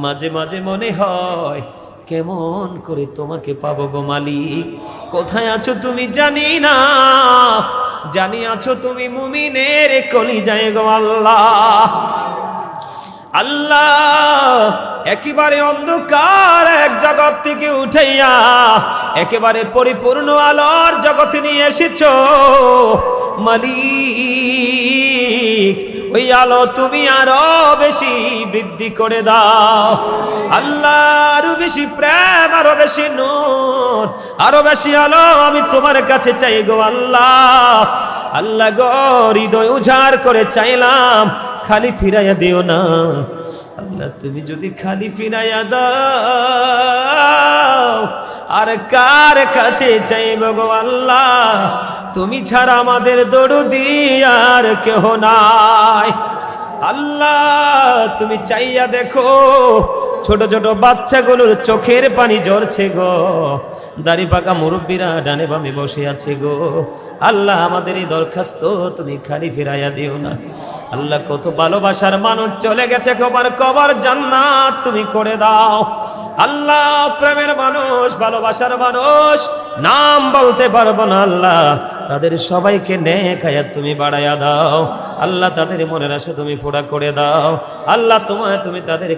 মাঝে মাঝে মনে হয় কেমন করে তোমাকে পাবো গো মালিক। কোথায় আছো তুমি জানি না, জানি আছো তুমি মুমিনের কলিজায় গো আল্লাহ। আল্লাহ একেবারে অন্ধকার এক জগৎ থেকে উঠাইয়া একেবারে পরিপূর্ণ আলোর জগতে নিয়ে এসেছো মালিক। ওই আলো তুমি আরো বেশি বৃদ্ধি করে দাও আল্লাহ, আরো বেশি প্রেম, আরো বেশি নূর, আরো বেশি আলো আমি তোমার কাছে চাই গো আল্লাহ। আল্লাহ গো হৃদয় উজাড় করে চাইলাম, খালি ফিরাইয়া দিও না আল্লাহ। তুমি যদি খালি ফিরাইয়া দাও আর কার কাছে চাইব গো আল্লাহ? তুমি ছাড়া আমাদের দরদি আর কেহ নাই আল্লাহ। তুমি চাইয়া দেখো ছোট ছোট বাচ্চাগুলোর চোখের পানি ঝরছে গো, দাড়ি পাকা মুরব্বীরা ডানে বামে বসে আছে গো আল্লাহ। আমাদের এই দরখাস্ত তুমি খালি ফিরাইয়া দিও না আল্লাহ। কত ভালোবাসার মানুষ চলে গেছে, কবর কবর জান্নাত তুমি করে দাও আল্লাহ। প্রেমের মানুষ, ভালোবাসার মানুষ, নাম বলতে পারবো না আল্লাহ, তাদের সবাইকে নেক হায়াত তুমি বাড়াইয়া দাও আল্লাহ। তাদের মনের আশা তুমি পুরা করে দাও আল্লাহ। তুমি তাদের